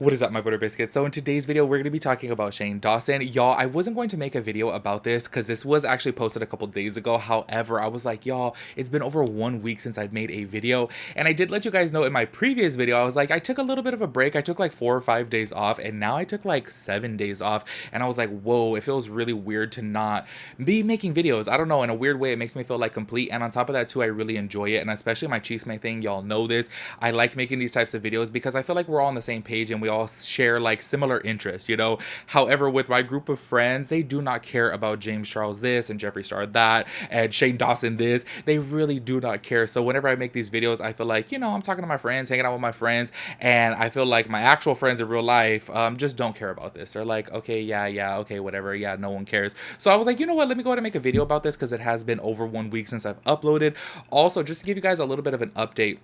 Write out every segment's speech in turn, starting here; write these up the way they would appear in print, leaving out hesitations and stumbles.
What is up, my butter biscuits? So in today's video, we're going to be talking about Shane Dawson. Y'all, I wasn't going to make a video about this because this was actually posted a couple days ago. However, I was like, y'all, it's been over 1 week since I've made a video. And I did let you guys know in my previous video, I was like, I took a little bit of a break. I took like 4 or 5 days off, and now I took like 7 days off. And I was like, whoa, it feels really weird to not be making videos. I don't know, in a weird way, it makes me feel like complete. And on top of that too, I really enjoy it. And especially my chisme thing, y'all know this. I like making these types of videos because I feel like we're all on the same page and we all share like similar interests, you know. However, with my group of friends, they do not care about James Charles this and Jeffree Star that and Shane Dawson this. They really do not care. So whenever I make these videos, I feel like, you know, I'm talking to my friends, hanging out with my friends, and I feel like my actual friends in real life just don't care about this. They're like, okay, yeah, okay, whatever, yeah, no one cares. So I was like, you know what, let me go ahead and make a video about this because it has been over 1 week since I've uploaded. Also, just to give you guys a little bit of an update,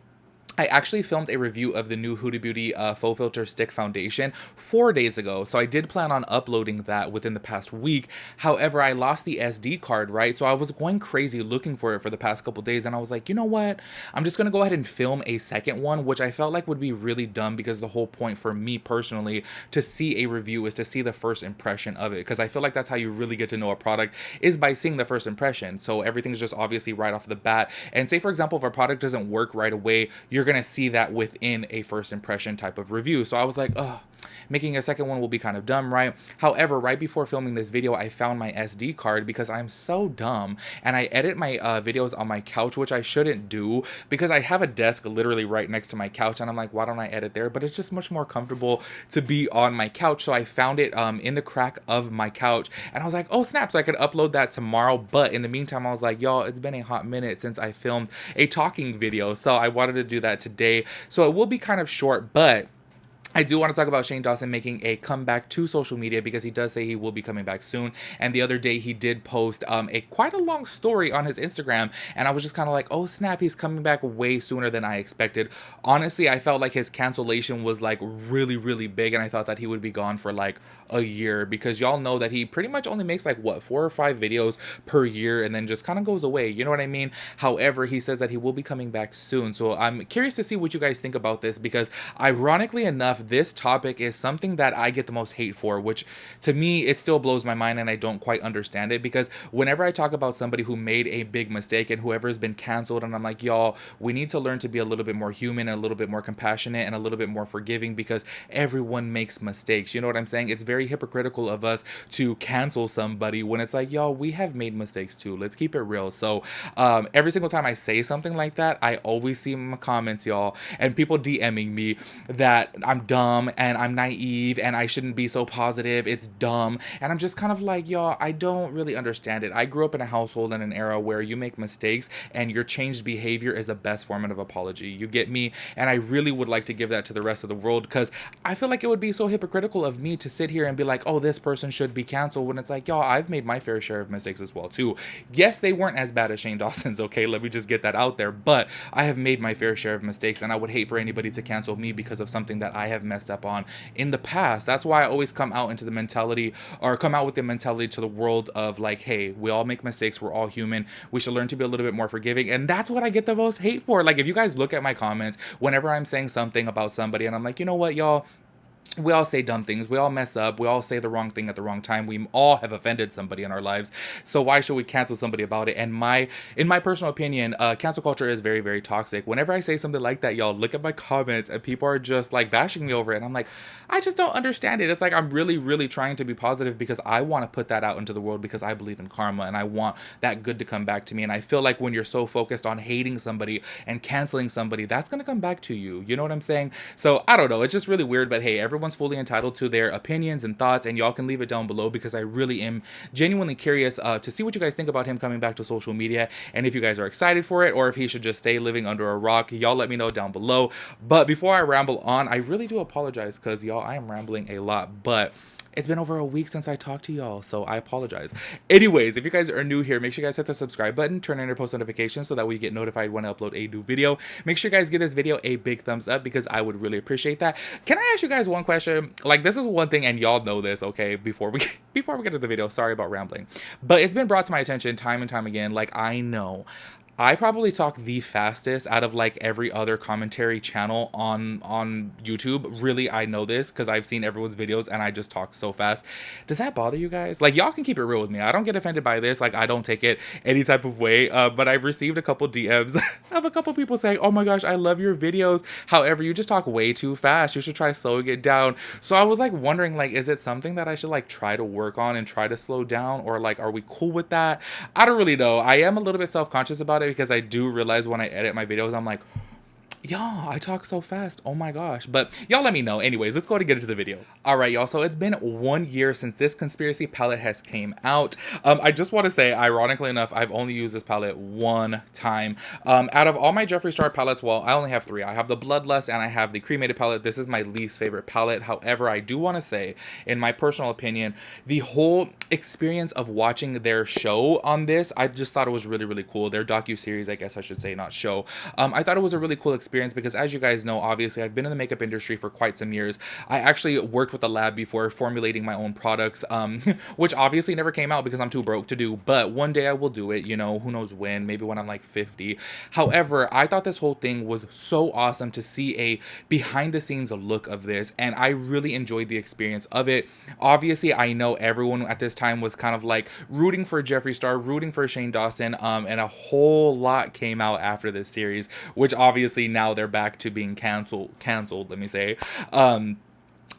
I actually filmed a review of the new Huda Beauty Faux Filter Stick Foundation 4 days ago. So I did plan on uploading that within the past week. However, I lost the SD card, right? So I was going crazy looking for it for the past couple days. And I was like, you know what? I'm just going to go ahead and film a second one, which I felt like would be really dumb because the whole point for me personally to see a review is to see the first impression of it. Because I feel like that's how you really get to know a product, is by seeing the first impression. So everything's just obviously right off the bat. And say, for example, if a product doesn't work right away, you're going to see that within a first impression type of review. So I was like, oh, making a second one will be kind of dumb, right? However, right before filming this video, I found my SD card because I'm so dumb and I edit my videos on my couch, which I shouldn't do because I have a desk literally right next to my couch, and I'm like, why don't I edit there? But it's just much more comfortable to be on my couch. So I found it in the crack of my couch, and I was like, oh snap, so I could upload that tomorrow. But in the meantime, I was like, y'all, it's been a hot minute since I filmed a talking video, so I wanted to do that today. So it will be kind of short, but I do want to talk about Shane Dawson making a comeback to social media because he does say he will be coming back soon. And the other day he did post quite a long story on his Instagram, and I was just kind of like, oh snap, he's coming back way sooner than I expected. Honestly, I felt like his cancellation was like really big, and I thought that he would be gone for like a year because y'all know that he pretty much only makes like what, 4 or 5 videos per year and then just kind of goes away, you know what I mean? However, he says that he will be coming back soon. So I'm curious to see what you guys think about this because ironically enough, this topic is something that I get the most hate for, which to me, it still blows my mind and I don't quite understand it because whenever I talk about somebody who made a big mistake and whoever has been canceled, and I'm like, y'all, we need to learn to be a little bit more human and a little bit more compassionate and a little bit more forgiving because everyone makes mistakes. You know what I'm saying? It's very hypocritical of us to cancel somebody when it's like, y'all, we have made mistakes too. Let's keep it real. So every single time I say something like that, I always see in my comments, y'all, and people DMing me that I'm dumb and I'm naive and I shouldn't be so positive. It's dumb. And I'm just kind of like, y'all, I don't really understand it. I grew up in a household in an era where you make mistakes and your changed behavior is the best form of apology. You get me? And I really would like to give that to the rest of the world because I feel like it would be so hypocritical of me to sit here and be like, oh, this person should be canceled when it's like, y'all, I've made my fair share of mistakes as well too. Yes, they weren't as bad as Shane Dawson's, okay? Let me just get that out there. But I have made my fair share of mistakes and I would hate for anybody to cancel me because of something that I have messed up on in the past. That's why I always come out with the mentality to the world of like, hey, we all make mistakes, we're all human, we should learn to be a little bit more forgiving. And that's what I get the most hate for. Like, if you guys look at my comments whenever I'm saying something about somebody and I'm like, you know what, y'all, we all say dumb things, we all mess up, we all say the wrong thing at the wrong time, we all have offended somebody in our lives, so why should we cancel somebody about it? And in my personal opinion, cancel culture is very toxic. Whenever I say something like that, y'all, look at my comments and people are just like bashing me over it, and I'm like, I just don't understand it. It's like I'm really trying to be positive because I want to put that out into the world because I believe in karma and I want that good to come back to me. And I feel like when you're so focused on hating somebody and canceling somebody, that's going to come back to you. You know what I'm saying? So I don't know, it's just really weird. But hey, everyone's fully entitled to their opinions and thoughts, and y'all can leave it down below because I really am genuinely curious to see what you guys think about him coming back to social media, and if you guys are excited for it or if he should just stay living under a rock. Y'all let me know down below. But before I ramble on, I really do apologize because y'all, I am rambling a lot, but it's been over a week since I talked to y'all, so I apologize. Anyways, if you guys are new here, make sure you guys hit the subscribe button, turn on your post notifications so that way you get notified when I upload a new video. Make sure you guys give this video a big thumbs up because I would really appreciate that. Can I ask you guys one question? Like, this is one thing, and y'all know this, okay, before we get to the video, sorry about rambling, but it's been brought to my attention time and time again. Like, I know I probably talk the fastest out of like every other commentary channel on YouTube. Really, I know this because I've seen everyone's videos and I just talk so fast. Does that bother you guys? Like, y'all can keep it real with me. I don't get offended by this. Like, I don't take it any type of way. But I've received a couple DMs of a couple people saying, "Oh my gosh, I love your videos. However, you just talk way too fast. You should try slowing it down." So I was like wondering, like, is it something that I should like try to work on and try to slow down, or like, are we cool with that? I don't really know. I am a little bit self-conscious about it because I do realize when I edit my videos, I'm like, y'all, I talk so fast. Oh my gosh. But y'all let me know. Anyways, let's go ahead and get into the video. All right, y'all. So it's been 1 year since this conspiracy palette has came out. I just want to say, ironically enough, I've only used this palette one time. Out of all my Jeffree Star palettes, well, I only have three. I have the Bloodlust and I have the Cremated palette. This is my least favorite palette. However, I do want to say, in my personal opinion, the whole experience of watching their show on this, I just thought it was really, really cool. Their docu-series, I guess I should say, not show. I thought it was a really cool experience because, as you guys know, obviously I've been in the makeup industry for quite some years. I actually worked with a lab before formulating my own products, which obviously never came out because I'm too broke to do, but one day I will do it, you know, who knows when, maybe when I'm like 50. However, I thought this whole thing was so awesome to see a behind the scenes look of this, and I really enjoyed the experience of it. Obviously, I know everyone at this time was kind of like rooting for Jeffree Star, rooting for Shane Dawson, and a whole lot came out after this series, which obviously now they're back to being canceled, let me say.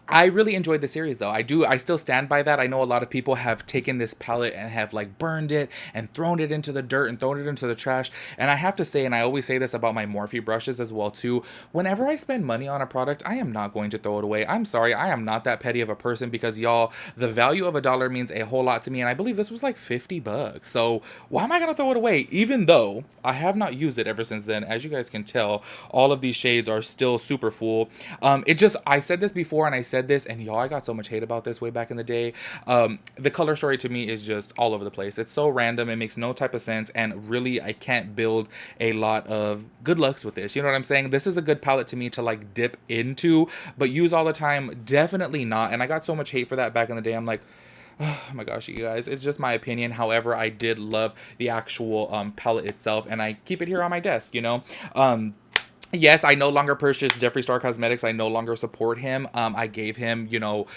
I really enjoyed the series though. I still stand by that. I know a lot of people have taken this palette and have like burned it and thrown it into the dirt and thrown it into the trash. And I have to say, and I always say this about my Morphe brushes as well too, whenever I spend money on a product, I am not going to throw it away. I'm sorry, I am not that petty of a person because y'all, the value of $1 means a whole lot to me. And I believe this was like $50. So why am I going to throw it away? Even though I have not used it ever since then. As you guys can tell, all of these shades are still super full. I said this before and I said this, and y'all, I got so much hate about this way back in the day. The color story to me is just all over the place. It's so random, it makes no type of sense, and really I can't build a lot of good looks with this, you know what I'm saying? This is a good palette to me to like dip into, but use all the time, definitely not. And I got so much hate for that back in the day. I'm like, oh my gosh, you guys, it's just my opinion. However, I did love the actual palette itself, and I keep it here on my desk, you know. Yes, I no longer purchase Jeffree Star Cosmetics. I no longer support him. I gave him, you know,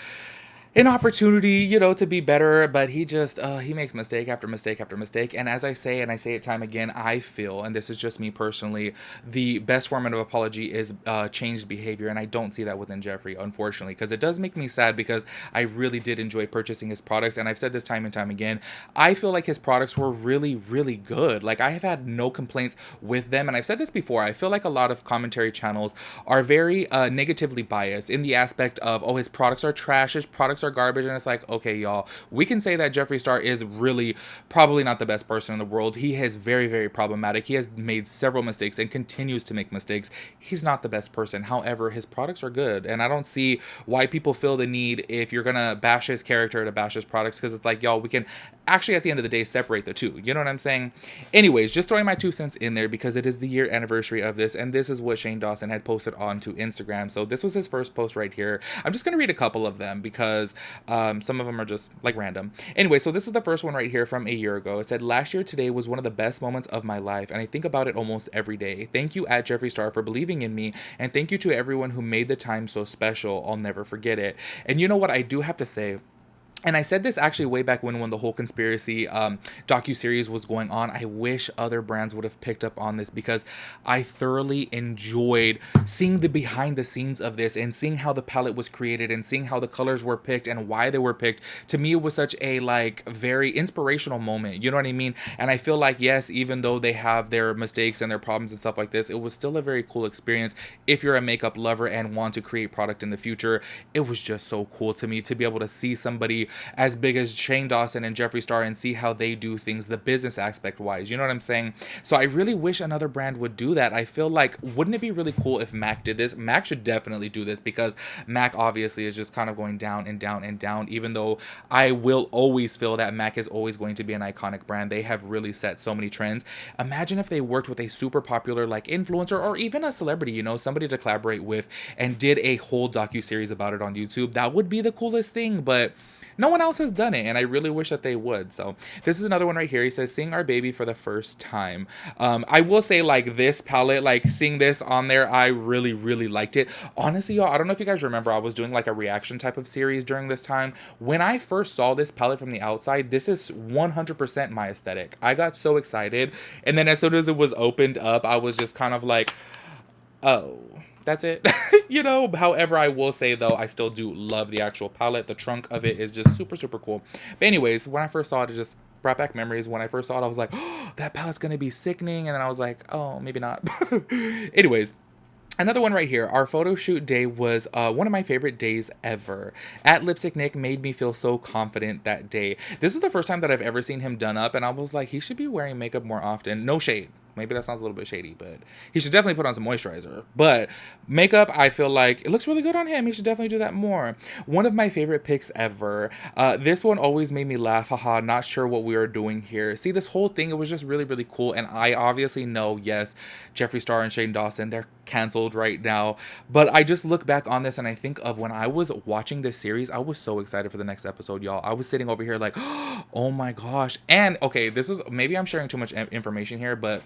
an opportunity, you know, to be better, but he just he makes mistake after mistake after mistake. And as I say, and I say it time again, I feel, and this is just me personally, the best form of apology is changed behavior, and I don't see that within Jeffree, unfortunately, because it does make me sad because I really did enjoy purchasing his products, and I've said this time and time again, I feel like his products were really, really good. Like, I have had no complaints with them, and I've said this before, I feel like a lot of commentary channels are very negatively biased in the aspect of, oh, his products are trash, his products are garbage. And it's like, okay, y'all, we can say that Jeffree Star is really probably not the best person in the world. He is very, very problematic. He has made several mistakes and continues to make mistakes. He's not the best person. However, his products are good, and I don't see why people feel the need, if you're gonna bash his character, to bash his products, because it's like, y'all, we can actually at the end of the day separate the two, you know what I'm saying? Anyways, just throwing my 2 cents in there because it is the year anniversary of this, and this is what Shane Dawson had posted onto Instagram. So this was his first post right here. I'm just gonna read a couple of them because some of them are just like random. Anyway, so this is the first one right here from a year ago. It said, "Last year today was one of the best moments of my life, and I think about it almost every day. Thank you at Jeffree Star for believing in me, and thank you to everyone who made the time so special. I'll never forget it." And you know what, I do have to say, and I said this actually way back when the whole conspiracy docu-series was going on, I wish other brands would have picked up on this, because I thoroughly enjoyed seeing the behind the scenes of this and seeing how the palette was created and seeing how the colors were picked and why they were picked. To me, it was such a like very inspirational moment, you know what I mean? And I feel like, yes, even though they have their mistakes and their problems and stuff like this, it was still a very cool experience if you're a makeup lover and want to create product in the future. It was just so cool to me to be able to see somebody as big as Shane Dawson and Jeffree Star and see how they do things, the business aspect wise, you know what I'm saying? So I really wish another brand would do that. I feel like, wouldn't it be really cool if MAC did this? MAC should definitely do this, because MAC obviously is just kind of going down and down and down, even though I will always feel that MAC is always going to be an iconic brand. They have really set so many trends. Imagine if they worked with a super popular like influencer or even a celebrity, you know, somebody to collaborate with, and did a whole docu-series about it on YouTube. That would be the coolest thing. But no one else has done it, and I really wish that they would. So this is another one right here. He says, seeing our baby for the first time. I will say, like, this palette, like, seeing this on there, I really, really liked it. Honestly, y'all, I don't know if you guys remember, I was doing like a reaction type of series during this time. When I first saw this palette from the outside, this is 100% my aesthetic. I got so excited, and then as soon as it was opened up, I was just kind of like, oh, that's it. You know, however, I will say though, I still do love the actual palette. The trunk of it is just super, super cool. But anyways, when I first saw it, it just brought back memories. When I first saw it, I was like, oh, that palette's gonna be sickening. And then I was like, oh, maybe not. Anyways, another one right here. Our photo shoot day was one of my favorite days ever. At Lipstick Nick made me feel so confident that day. This was the first time that I've ever seen him done up, and I was like, he should be wearing makeup more often. No shade. Maybe that sounds a little bit shady, but he should definitely put on some moisturizer. But makeup, I feel like it looks really good on him. He should definitely do that more. One of my favorite pics ever. This one always made me laugh. Haha, not sure what we are doing here. See, this whole thing, it was just really, really cool. And I obviously know, yes, Jeffree Star and Shane Dawson, they're canceled right now. But I just look back on this and I think of when I was watching this series, I was so excited for the next episode, y'all. I was sitting over here like, oh my gosh. And okay, this was, maybe I'm sharing too much information here, but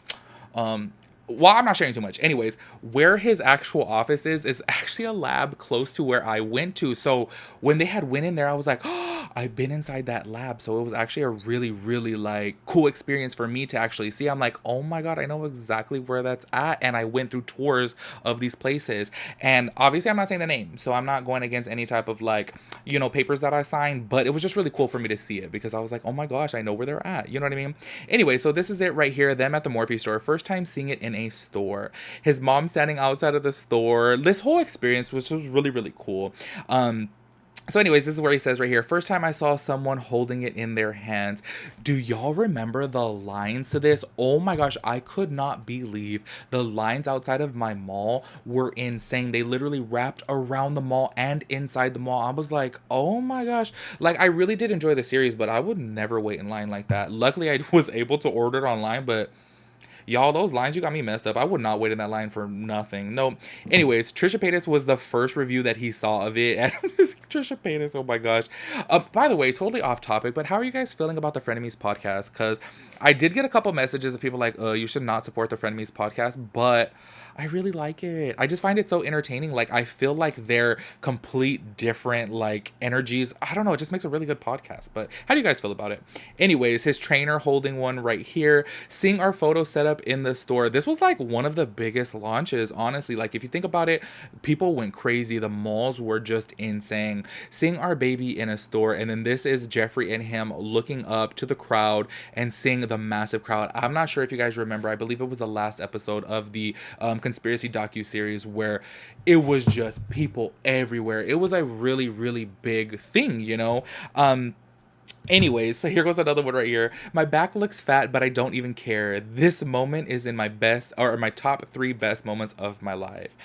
well, I'm not sharing too much. Anyways, where his actual office is actually a lab close to where I went to. So when they had went in there, I was like, oh, I've been inside that lab. So it was actually a really, really like cool experience for me to actually see. I'm like, oh my God, I know exactly where that's at. And I went through tours of these places. And obviously I'm not saying the name, so I'm not going against any type of like, you know, papers that I signed, but it was just really cool for me to see it because I was like, oh my gosh, I know where they're at. You know what I mean? Anyway, so this is it right here. Them at the Morphe store. First time seeing it in a store. His mom standing outside of the store. This whole experience was just really, really cool. So anyways, this is where he says right here, first time I saw someone holding it in their hands. Do y'all remember the lines to this? Oh my gosh, I could not believe the lines outside of my mall were insane. They literally wrapped around the mall and inside the mall. I was like, oh my gosh. Like, I really did enjoy the series, but I would never wait in line like that. Luckily, I was able to order it online, but y'all, those lines, you got me messed up. I would not wait in that line for nothing. No. Anyways, Trisha Paytas was the first review that he saw of it. And Trisha Paytas, oh my gosh. By the way, totally off topic, but how are you guys feeling about the Frenemies podcast? Because I did get a couple messages of people like, you should not support the Frenemies podcast, but I really like it. I just find it so entertaining. Like, I feel like they're complete different, like, energies. I don't know. It just makes a really good podcast. But how do you guys feel about it? Anyways, his trainer holding one right here. Seeing our photo set up in the store. This was, like, one of the biggest launches, honestly. Like, if you think about it, people went crazy. The malls were just insane. Seeing our baby in a store. And then this is Jeffree and him looking up to the crowd and seeing the massive crowd. I'm not sure if you guys remember. I believe it was the last episode of the conspiracy docu-series where it was just people everywhere. It was a really, really big thing, you know. Anyways, so here goes another one right here. My back looks fat, but I don't even care. This moment is in my best, or my top 3 best moments of my life.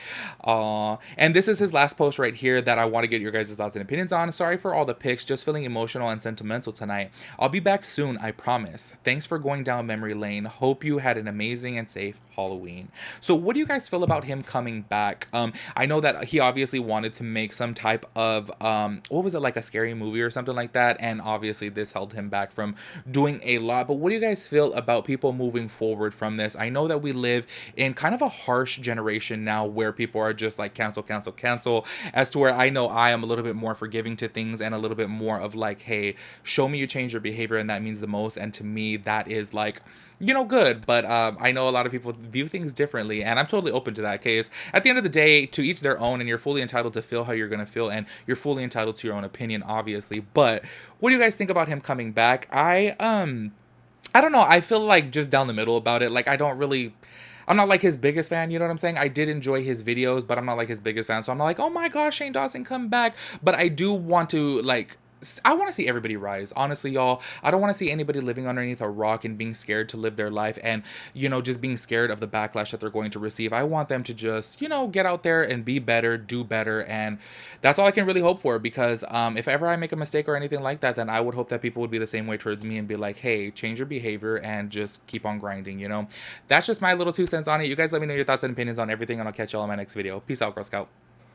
And this is his last post right here that I want to get your guys' thoughts and opinions on. Sorry for all the pics, just feeling emotional and sentimental tonight. I'll be back soon, I promise. Thanks for going down memory lane. Hope you had an amazing and safe Halloween. So what do you guys feel about him coming back? I know that he obviously wanted to make some type of, what was it, like a scary movie or something like that, and obviously this held him back from doing a lot. But what do you guys feel about people moving forward from this? I know that we live in kind of a harsh generation now where people are just like cancel, cancel, cancel, as to where I know I am a little bit more forgiving to things and a little bit more of like, hey, show me you change your behavior and that means the most. And to me, that is like, you know, good. But I know a lot of people view things differently, and I'm totally open to that case. At the end of the day, to each their own, and you're fully entitled to feel how you're going to feel, and you're fully entitled to your own opinion, obviously. But what do you guys think about him coming back? I don't know. I feel like just down the middle about it. Like, I'm not like his biggest fan, you know what I'm saying? I did enjoy his videos, but I'm not like his biggest fan. So I'm not like, oh my gosh, Shane Dawson, come back. But I do want to, like, I want to see everybody rise. Honestly, y'all, I don't want to see anybody living underneath a rock and being scared to live their life and, you know, just being scared of the backlash that they're going to receive. I want them to just, you know, get out there and be better, do better. And that's all I can really hope for, because if ever I make a mistake or anything like that, then I would hope that people would be the same way towards me and be like, hey, change your behavior and just keep on grinding, you know? That's just my little 2 cents on it. You guys let me know your thoughts and opinions on everything, and I'll catch y'all in my next video. Peace out, Girl Scout.